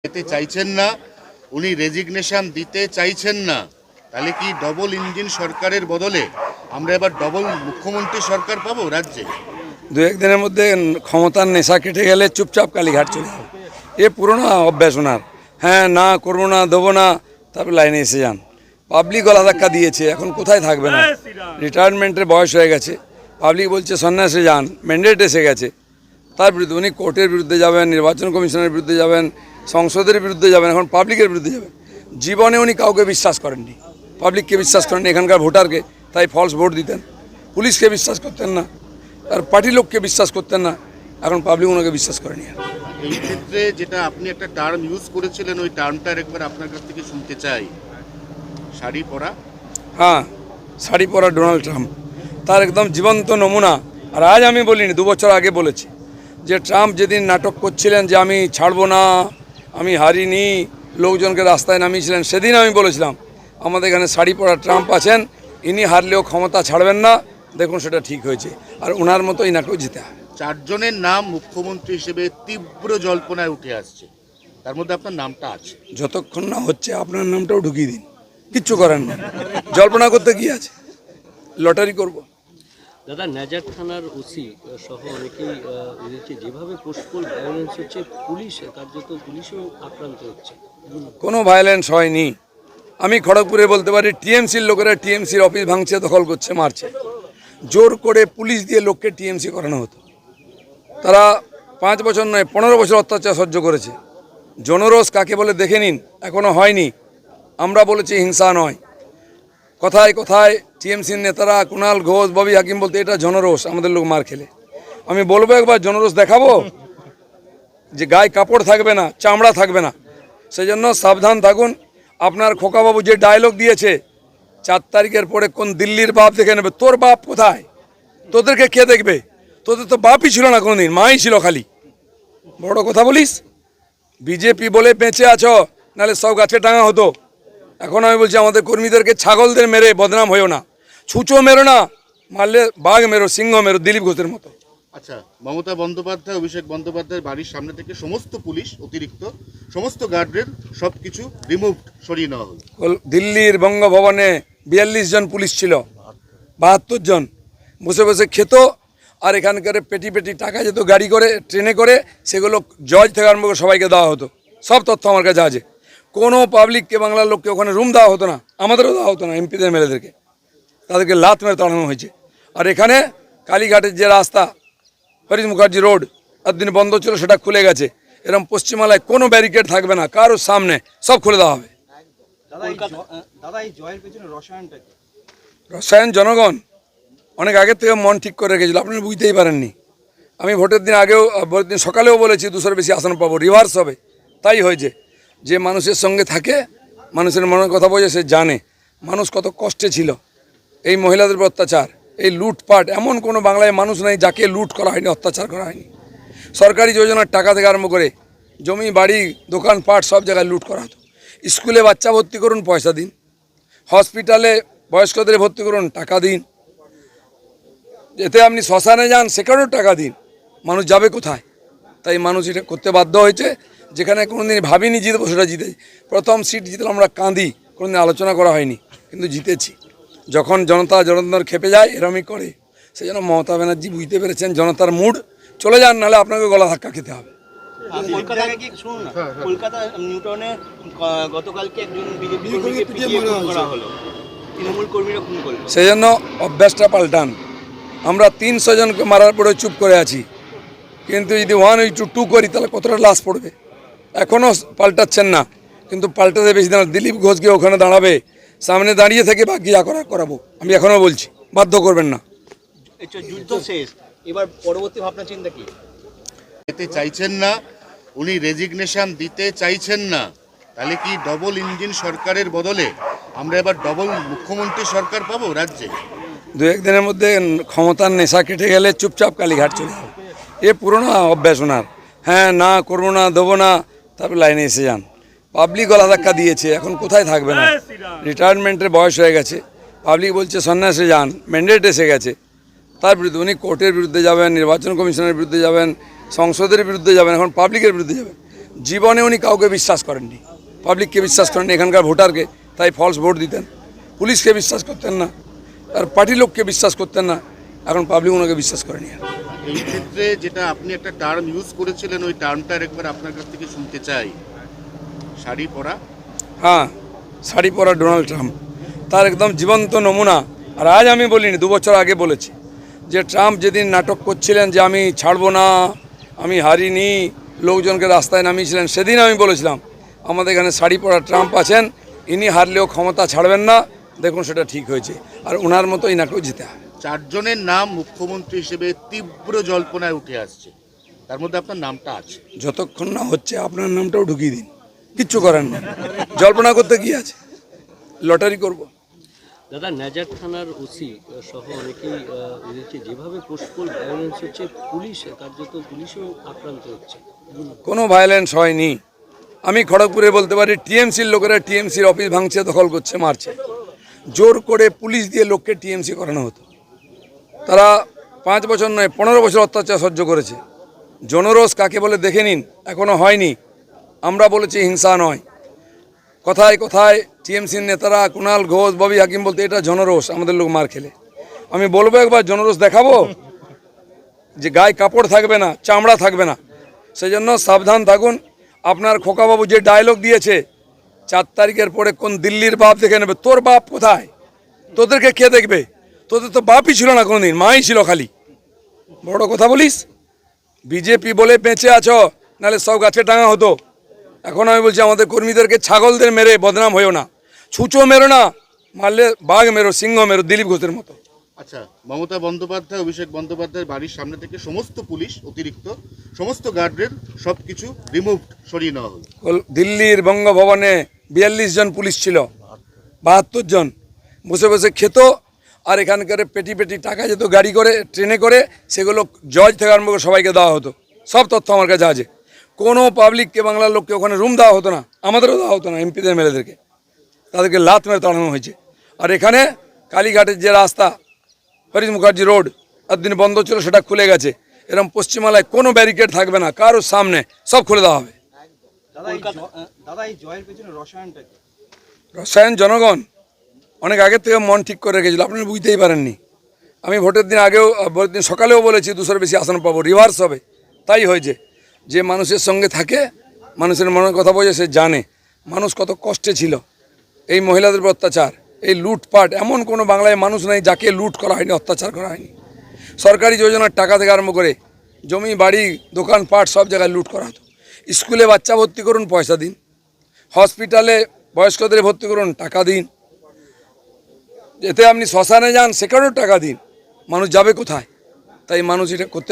যেতে চাইছেন না, উনি রেজিগনেশন দিতে চাইছেন না। তাহলে কি ডবল ইঞ্জিন সরকারের বদলে আমরা এবার ডবল মুখ্যমন্ত্রী সরকার পাবো রাজ্যে? দু একদিনের মধ্যে ক্ষমতার নেশা কেটে গেলে চুপচাপ কালীঘাট চলে যাবে। এ পুরোনো অভ্যাস ওনার। হ্যাঁ, না করবো না, দেবো না, তারপর লাইনে এসে যান। পাবলিক গলা ধাক্কা দিয়েছে, এখন কোথায় থাকবে না? রিটায়ারমেন্টের বয়স হয়ে গেছে, পাবলিক বলছে সন্ন্যাসে যান, ম্যান্ডেট এসে গেছে। তার বিরুদ্ধে উনি কোর্টের বিরুদ্ধে যাবেন, নির্বাচন কমিশনের বিরুদ্ধে যাবেন, সংসদের বিরুদ্ধে যাবেন, এখন পাবলিকের বিরুদ্ধে যাবেন। জীবনে উনি কাউকে বিশ্বাস করেননি, পাবলিককে বিশ্বাস করেননি, এখানকার ভোটারকে, তাই ফলস ভোট দিতেন। পুলিশকে বিশ্বাস করতেন না, আর পার্টি লোককে বিশ্বাস করতেন না, এখন পাবলিক ওনাকে বিশ্বাস করেনি। এই ক্ষেত্রে যেটা আপনি একটা টার্ম ইউজ করেছিলেন, ওই টার্মটার একবার আপনার কাছ থেকে শুনতে চাই। শাড়ি পরা। হ্যাঁ, শাড়ি পরা ডোনাল্ড ট্রাম্প তার একদম জীবন্ত নমুনা। আর আজ আমি বলিনি, 2 বছর আগে বলেছি যে ট্রাম্প যেদিন নাটক করছিলেন যে আমি ছাড়বো না, আমি হারিনি, লোকজনকে রাস্তায় নামিয়েছিলেন, সেদিন আমি বলেছিলাম আমাদের এখানে শাড়ি পরা ট্রাম্প আছেন, ইনি হারলেও ক্ষমতা ছাড়বেন না। দেখুন সেটা ঠিক হয়েছে, আর ওনার মতো ইনাকেও জিতে হবে। 4 জনের নাম মুখ্যমন্ত্রী হিসেবে তীব্র জল্পনায় উঠে আসছে, তার মধ্যে আপনার নামটা আছে। যতক্ষণ না হচ্ছে আপনার নামটাও ঢুকিয়ে দিন, কিচ্ছু করেন না, জল্পনা করতে কি আছে, লটারি করব। দাদা, নাজার থানার ওসি সহ অনেকেই বলেছে যেভাবে পোস্টপোল ভায়োলেন্স হচ্ছে, পুলিশ কার্যত পুলিশও আক্রান্ত হচ্ছে। কোনো ভায়োলেন্স হয়নি। আমি খড়গপুরে বলতে পারি টিএমসির লোকেরা টিএমসির অফিস ভাঙছে, দখল করছে, মারছে। জোর করে পুলিশ দিয়ে লোককে টিএমসি করানো হতো। তারা 5 বছর নয় 15 বছর অত্যাচার সহ্য করেছে। জনরোষ কাকে বলে দেখে নিন, এখনও হয়নি। আমরা বলেছি হিংসা নয়। কথায় কথায় টিএমসির নেতারা কুণাল ঘোষ, ববি হাকিম বলতে এটা জনরোষ, আমাদের লোক মার খেলে। আমি বলবো একবার জনরোষ দেখাবো, যে গায়ে কাপড় থাকবে না, চামড়া থাকবে না। সেই জন্য সাবধান থাকুন। আপনার খোকাবাবু যে ডায়লগ দিয়েছে 4 তারিখের পরে কোন দিল্লির বাপ দেখে নেবে, তোর বাপ কোথায়, তোদেরকে কে দেখবে? তোদের তো বাপই ছিল না কোনোদিন, মাই ছিল খালি। বড় কথা বলিস, বিজেপি বলে বেঁচে আছো, নাহলে সব গাছে টাঙা হতো। এখন আমি বলছি আমাদের কর্মীদেরকে ছাগলদের মেরে বদনাম হয়েও না, ছুঁচো মেরো না, মারলে বাঘ মেরো, সিংহ মেরো, দিলীপ ঘোষের মতো। আচ্ছা, মমতা বন্দ্যোপাধ্যায়, অভিষেক বন্দ্যোপাধ্যায়ের বাড়ির সামনে থেকে সমস্ত পুলিশ, অতিরিক্ত সমস্ত গার্ডের সব কিছু রিমুভড, সরিয়ে নেওয়া হলো। দিল্লির বঙ্গভবনে 42 জন পুলিশ ছিল, 72 জন বসে বসে খেত, আর এখানকার পেটি পেটি টাকা যেত গাড়ি করে, ট্রেনে করে, সেগুলো জজ থেকে আরম্ভ করে সবাইকে দেওয়া হতো। সব তথ্য আমার কাছে আছে। কোনো পাবলিককে, বাংলার লোককে ওখানে রুম দেওয়া হতো না, আমাদেরও দেওয়া হতো না, এমপিদের মেলেদেরকে, তাদেরকে লাত মেরে তাড়ানো হয়েছে। আর এখানে কালীঘাটের যে রাস্তা, হরিশ মুখার্জি রোড, এতদিন বন্ধ ছিল, সেটা খুলে গেছে। এরকম পশ্চিমবাংলায় কোনো ব্যারিকেড থাকবে না, কারোর সামনে সব খুলে দেওয়া হবে। রসায়ন জনগণ অনেক আগের থেকে মন ঠিক করে রেখেছিল, আপনারা বুঝতেই পারেননি। আমি ভোটের দিন আগেও, ভোটের দিন সকালেও বলেছি 200-এর বেশি আসন পাবো, রিভার্স হবে। তাই হয়েছে। যে মানুষের সঙ্গে থাকে, মানুষের মনের কথা বোঝে, সে জানে মানুষ কত কষ্টে ছিল। এই মহিলাদের উপর অত্যাচার, এই লুটপাট, এমন কোনো বাংলায় মানুষ নেই যাকে লুট করা হয়নি, অত্যাচার করা হয়নি। সরকারি যোজনার টাকা থেকে আরম্ভ করে জমি, বাড়ি, দোকানপাট, সব জায়গায় লুট করা হতো। স্কুলে বাচ্চা ভর্তি করুন, পয়সা দিন। হসপিটালে বয়স্কদের ভর্তি করুন, টাকা দিন। এতে আপনি শ্মশানে যান, সেখানেও টাকা দিন। মানুষ যাবে কোথায়? তাই মানুষ এটা করতে বাধ্য হয়েছে। যেখানে কোনোদিন ভাবিনি জিতবো, সেটা জিতেছি। প্রথম সিট জিতলাম আমরা কাঁদি, কোনোদিন আলোচনা করা হয়নি, কিন্তু জিতেছি। যখন জনতা জনার্দন খেপে যায়, এরমই করে। সেই জন্য মমতা ব্যানার্জি বুঝতে পেরেছেন জনতার মুড, চলে যান, নাহলে আপনাকে গলা ধাক্কা খেতে হবে। কলকাতা নিউটাউনে গতকালকে একজন বিজেপি কর্মীকে পিটিয়ে খুন করা হলো, তৃণমূল কর্মীরা খুন করলো। সেই জন্য অভ্যাসটা পাল্টান। আমরা 300 জনকে মারার পরে চুপ করে আছি, কিন্তু যদি 1 to 2 করি তাহলে কতটা লাশ পড়বে। এখনও পাল্টাচ্ছেন না, কিন্তু পাল্টাতে বেশি দিন। দিলীপ ঘোষকে ওখানে দাঁড়াবে, সামনে দাঁড়িয়ে থেকে বাকি যা করাবো। আমি এখনও বলছি, বাধ্য করবেন না। যুদ্ধ শেষ, এবার পরবর্তী ভাবনা চিন্তা কি? যেতে চাইছেন না, উনি রেজিগনেশন দিতে চাইছেন না। তাহলে কি ডবল ইঞ্জিন সরকারের বদলে আমরা এবার ডবল মুখ্যমন্ত্রী সরকার পাবো রাজ্যে? 2 একদিনের মধ্যে ক্ষমতার নেশা কেটে গেলে চুপচাপ কালীঘাট চলে যাবে। এ পুরোনো অভ্যাস ওনার। হ্যাঁ, না করবো না, দেবো না, তারপর লাইনে এসে যান। পাবলিক গলা ধাক্কা দিয়েছে, এখন কোথায় থাকবে না? রিটায়ারমেন্টের বয়স হয়ে গেছে, পাবলিক বলছে সন্ন্যাসে যান, ম্যান্ডেট এসে গেছে। তার বিরুদ্ধে উনি কোর্টের বিরুদ্ধে যাবেন, নির্বাচন কমিশনের বিরুদ্ধে যাবেন, সংসদের বিরুদ্ধে যাবেন, এখন পাবলিকের বিরুদ্ধে যাবেন। জীবনে উনি কাউকে বিশ্বাস করেননি, পাবলিককে বিশ্বাস করেননি, এখানকার ভোটারকে, তাই ফলস ভোট দিতেন। পুলিশকে বিশ্বাস করতেন না, আর পার্টির লোককে বিশ্বাস করতেন না, এখন পাবলিক ওনাকে বিশ্বাস করেনি। এই ক্ষেত্রে যেটা আপনি একটা টার্ম ইউজ করেছিলেন, ওই টার্মটা একবার আপনার কাছ থেকে শুনতে চাই। শাড়ি পরা। হ্যাঁ, শাড়ি পরা ডোনাল্ড ট্রাম্প তার একদম জীবন্ত নমুনা। আর আজ আমি বলিনি, 2 বছর আগে বলেছি যে ট্রাম্প যেদিন নাটক করছিলেন যে আমি ছাড়বো না, আমি হারিনি, লোকজনকে রাস্তায় নামিয়েছিলেন, সেদিন আমি বলেছিলাম আমাদের এখানে শাড়ি পরা ট্রাম্প আছেন, ইনি হারলেও ক্ষমতা ছাড়বেন না। দেখুন সেটা ঠিক হয়েছে, আর ওনার মতো ইনাকেও জিতে হয়। 4 জনের নাম মুখ্যমন্ত্রী হিসেবে তীব্র জল্পনায় উঠে আসছে, তার মধ্যে আপনার নামটা আছে। যতক্ষণ না হচ্ছে আপনার নামটাও ঢুকিয়ে দিন, কিচ্ছু করেন না, জল্পনা করতে কি আছে, লটারি করব। দাদা, নাজার থানার ওসি সহ অনেকেই হচ্ছে যেভাবে পোস্টপোল ভায়োলেন্স হচ্ছে, পুলিশ কার্যত পুলিশও আক্রান্ত হচ্ছে। কোনো ভায়োলেন্স হয়নি। আমি খড়গপুরে বলতে পারি টিএমসির লোকেরা টিএমসির অফিস ভাঙছে, দখল করছে, মারছে। জোর করে পুলিশ দিয়ে লোককে টিএমসি করানো হতো। তারা 5 বছর নয় 15 বছর অত্যাচার সহ্য করেছে। জনরোষ কাকে বলে দেখে নিন, এখনও হয়নি। আমরা বলেছি হিংসা নয়। কথায় কথায় টিএমসির নেতারা কুণাল ঘোষ, ববি হাকিম বলতে এটা জনরোষ, আমাদের লোক মার খেলে। আমি বলবো একবার জনরোষ দেখাবো, যে গায়ে কাপড় থাকবে না, চামড়া থাকবে না। সেই জন্য সাবধান থাকুন। আপনার খোকাবাবু যে ডায়লগ দিয়েছে 4 তারিখের পরে কোন দিল্লির বাপ দেখে নেবে, তোর বাপ কোথায়, তোদেরকে কে দেখবে, তোদের তো বাপই ছিল না কোনোদিন, মাই ছিল খালি। বড় কথা বলিস, বিজেপি বলে বেঁচে আছো, নাহলে সব গাছে টাঙা হতো। এখন আমি বলছি আমাদের কর্মীদেরকে ছাগলদের মেরে বদনাম হয়েও না, ছুঁচো মেরো না, মারলে বাঘ মেরো, সিংহ মেরো, দিলীপ ঘোষের মতো। আচ্ছা, মমতা বন্দ্যোপাধ্যায়, অভিষেক বন্দ্যোপাধ্যায়ের বাড়ির সামনে থেকে সমস্ত পুলিশ, অতিরিক্ত সমস্ত গার্ডের সব কিছু রিমুভড, সরিয়ে নেওয়া হলো। দিল্লির বঙ্গভবনে 42 জন পুলিশ ছিল, 72 জন বসে বসে খেত, আর এখানকার পেটি পেটি টাকা যেত গাড়ি করে, ট্রেনে করে, সেগুলো জজ থেকে আরম্ভ করে সবাইকে দেওয়া হতো। সব তথ্য আমার কাছে আছে। কোনো পাবলিককে, বাংলার লোককে ওখানে রুম দেওয়া হতো না, আমাদেরও দেওয়া হতো না, এমপিদের মেলেদেরকে, তাদেরকে লাত মেরে তাড়ানো হয়েছে। আর এখানে কালীঘাটের যে রাস্তা, হরিশ মুখার্জি রোড, একদিন বন্ধ ছিল, সেটা খুলে গেছে। এরকম পশ্চিমবাংলায় কোনো ব্যারিকেড থাকবে না, কারোর সামনে, সব খুলে দেওয়া হবে। রসায়ন জনগণ অনেক আগের থেকে মন ঠিক করে রেখেছিল, আপনারা বুঝতেই পারেননি। আমি ভোটের দিন আগেও, ভোটের দিন সকালেও বলেছি 200-র বেশি আসন পাবো, রিভার্স হবে। তাই হয়েছে। যে মানুষের সঙ্গে থাকে, মানুষের মনের কথা বোঝে, সে জানে মানুষ কত কষ্টে ছিল। এই মহিলাদের উপর অত্যাচার, এই লুটপাট, এমন কোনো বাংলায় মানুষ নেই যাকে লুট করা হয়নি, অত্যাচার করা হয়নি। সরকারি যোজনার টাকা থেকে আরম্ভ করে জমি, বাড়ি, দোকানপাট, সব জায়গায় লুট করা হতো। স্কুলে বাচ্চা ভর্তি করুন, পয়সা দিন। হসপিটালে বয়স্কদের ভর্তি করুন, টাকা দিন। এতে আপনি শ্মশানে যান, সেখানেও টাকা দিন। মানুষ যাবে কোথায়? তাই মানুষ এটা করতে